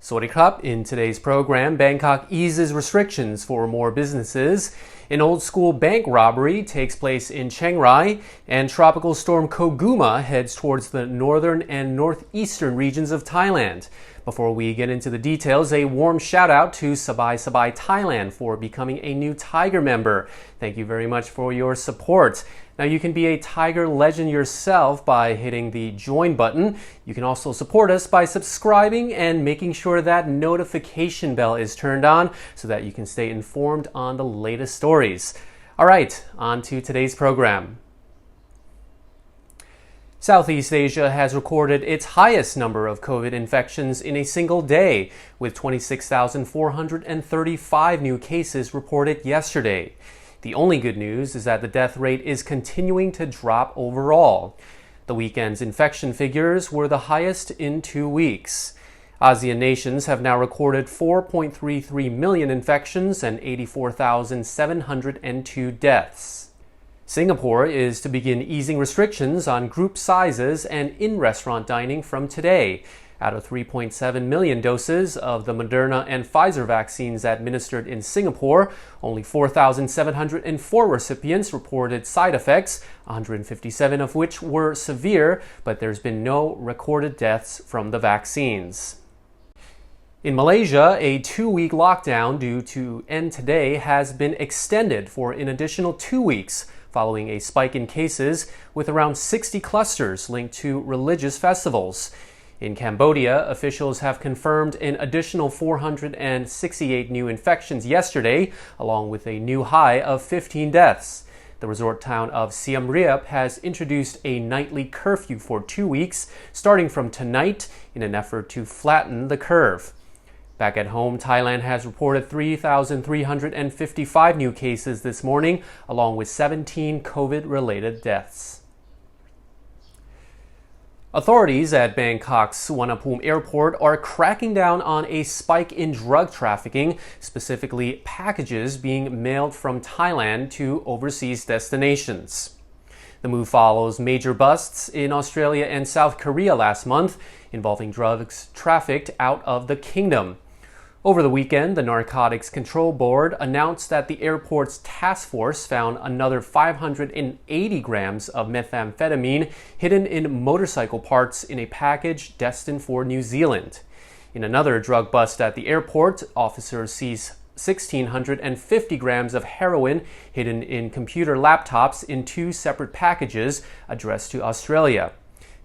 Sawasdee krap. In today's program, Bangkok eases restrictions for more businesses. An old-school bank robbery takes place in Chiang Rai, and tropical storm Koguma heads towards the northern and northeastern regions of Thailand. Before we get into the details, a warm shout-out to Sabai Sabai Thailand for becoming a new Thaiger member. Thank you very much for your support. Now, you can be a Thaiger legend yourself by hitting the join button. You can also support us by subscribing and making sure that notification bell is turned on so that you can stay informed on the latest stories. All right, on to today's program. Southeast Asia has recorded its highest number of COVID infections in a single day, with 26,435 new cases reported yesterday. The only good news is that the death rate is continuing to drop overall. The weekend's infection figures were the highest in 2 weeks. ASEAN nations have now recorded 4.33 million infections and 84,702 deaths. Singapore is to begin easing restrictions on group sizes and in-restaurant dining from today. Out of 3.7 million doses of the Moderna and Pfizer vaccines administered in Singapore, only 4,704 recipients reported side effects, 157 of which were severe, but there's been no recorded deaths from the vaccines. In Malaysia, a 2-week lockdown due to end today has been extended for an additional 2 weeks, following a spike in cases with around 60 clusters linked to religious festivals. In Cambodia, officials have confirmed an additional 468 new infections yesterday, along with a new high of 15 deaths. The resort town of Siem Reap has introduced a nightly curfew for 2 weeks, starting from tonight, in an effort to flatten the curve. Back at home, Thailand has reported 3,355 new cases this morning, along with 17 COVID-related deaths. Authorities at Bangkok's Suvarnabhumi airport are cracking down on a spike in drug trafficking, specifically packages being mailed from Thailand to overseas destinations. The move follows major busts in Australia and South Korea last month, involving drugs trafficked out of the kingdom. Over the weekend, the Narcotics Control Board announced that the airport's task force found another 580 grams of methamphetamine hidden in motorcycle parts in a package destined for New Zealand. In another drug bust at the airport, officers seized 1,650 grams of heroin hidden in computer laptops in 2 separate packages addressed to Australia.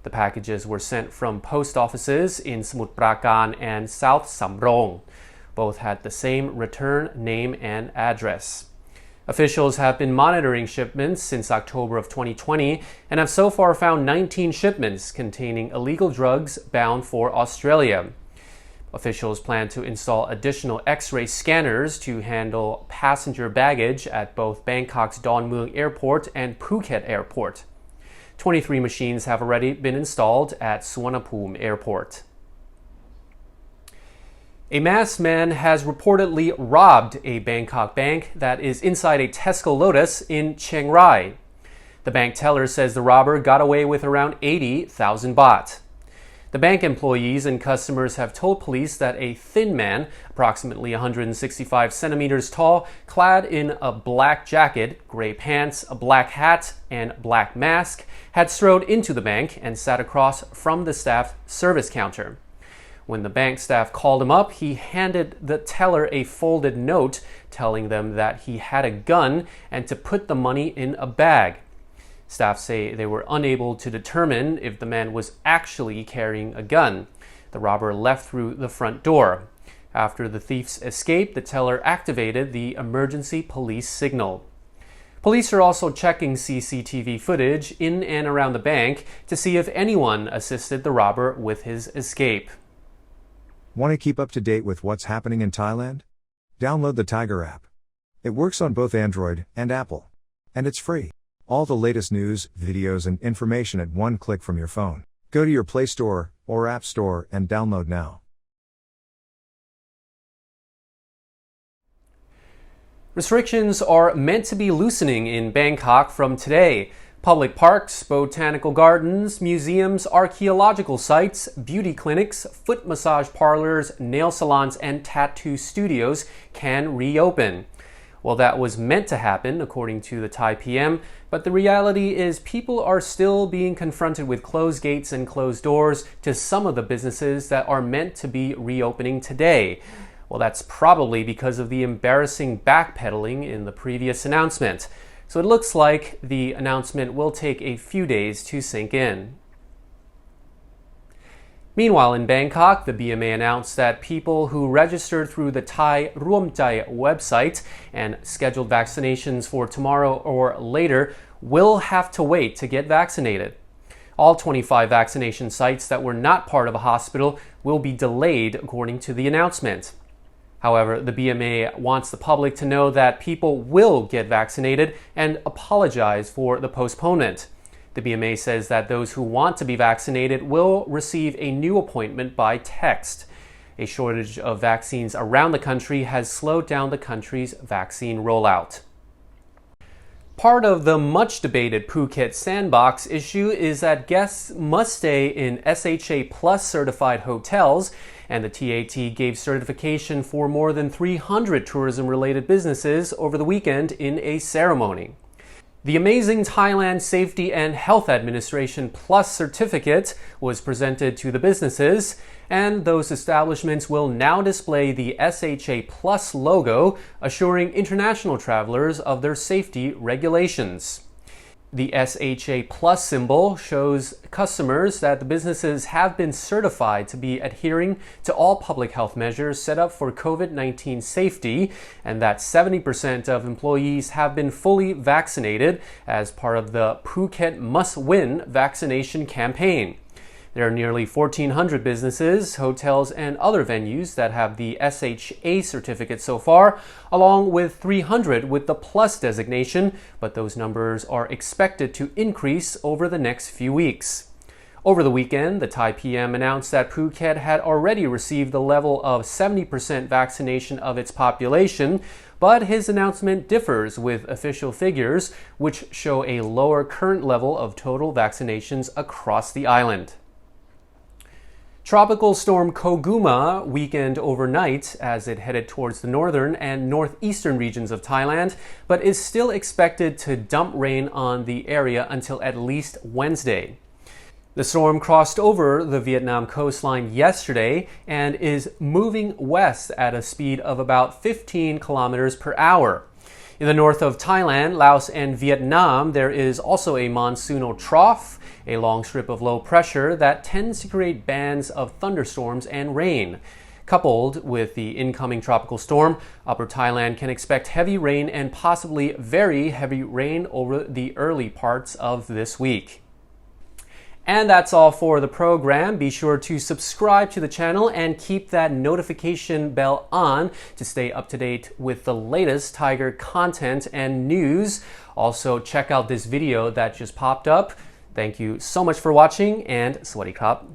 The packages were sent from post offices in Samut Prakan and South Samrong. Both had the same return name and address. Officials have been monitoring shipments since October of 2020 and have so far found 19 shipments containing illegal drugs bound for Australia. Officials plan to install additional X-ray scanners to handle passenger baggage at both Bangkok's Don Mueang Airport and Phuket Airport. 23 machines have already been installed at Suvarnabhumi Airport. A masked man has reportedly robbed a Bangkok bank that is inside a Tesco Lotus in Chiang Rai. The bank teller says the robber got away with around 80,000 baht. The bank employees and customers have told police that a thin man, approximately 165 centimeters tall, clad in a black jacket, gray pants, a black hat, and black mask, had strode into the bank and sat across from the staff service counter. When the bank staff called him up, he handed the teller a folded note telling them that he had a gun and to put the money in a bag. Staff say they were unable to determine if the man was actually carrying a gun. The robber left through the front door. After the thief's escape, the teller activated the emergency police signal. Police are also checking CCTV footage in and around the bank to see if anyone assisted the robber with his escape. Want to keep up to date with what's happening in Thailand? Download the Thaiger app. It works on both Android and Apple. And it's free. All the latest news, videos, and information at one click from your phone. Go to your Play Store or App Store and download now. Restrictions are meant to be loosening in Bangkok from today. Public parks, botanical gardens, museums, archaeological sites, beauty clinics, foot massage parlors, nail salons, and tattoo studios can reopen. Well, that was meant to happen, according to the Thai PM, but the reality is people are still being confronted with closed gates and closed doors to some of the businesses that are meant to be reopening today. Well, that's probably because of the embarrassing backpedaling in the previous announcement. So it looks like the announcement will take a few days to sink in. Meanwhile, in Bangkok, the BMA announced that people who registered through the Thai Ruomchai website and scheduled vaccinations for tomorrow or later will have to wait to get vaccinated. All 25 vaccination sites that were not part of a hospital will be delayed, according to the announcement. However, the BMA wants the public to know that people will get vaccinated and apologize for the postponement. The BMA says that those who want to be vaccinated will receive a new appointment by text. A shortage of vaccines around the country has slowed down the country's vaccine rollout. Part of the much-debated Phuket Sandbox issue is that guests must stay in SHA Plus certified hotels, and the TAT gave certification for more than 300 tourism-related businesses over the weekend in a ceremony. The Amazing Thailand Safety and Health Administration Plus certificate was presented to the businesses, and those establishments will now display the SHA Plus logo, assuring international travelers of their safety regulations. The SHA Plus symbol shows customers that the businesses have been certified to be adhering to all public health measures set up for COVID-19 safety, and that 70% of employees have been fully vaccinated as part of the Phuket Must Win vaccination campaign. There are nearly 1,400 businesses, hotels, and other venues that have the SHA certificate so far, along with 300 with the Plus designation, but those numbers are expected to increase over the next few weeks. Over the weekend, the Thai PM announced that Phuket had already received the level of 70% vaccination of its population, but his announcement differs with official figures, which show a lower current level of total vaccinations across the island. Tropical storm Koguma weakened overnight as it headed towards the northern and northeastern regions of Thailand, but is still expected to dump rain on the area until at least Wednesday. The storm crossed over the Vietnam coastline yesterday and is moving west at a speed of about 15 kilometers per hour. In the north of Thailand, Laos, and Vietnam, there is also a monsoonal trough, a long strip of low pressure that tends to create bands of thunderstorms and rain. Coupled with the incoming tropical storm, Upper Thailand can expect heavy rain and possibly very heavy rain over the early parts of this week. And that's all for the program. Be sure to subscribe to the channel and keep that notification bell on to stay up to date with the latest Thaiger content and news. Also, check out this video that just popped up. Thank you so much for watching, and Sawadee Krap.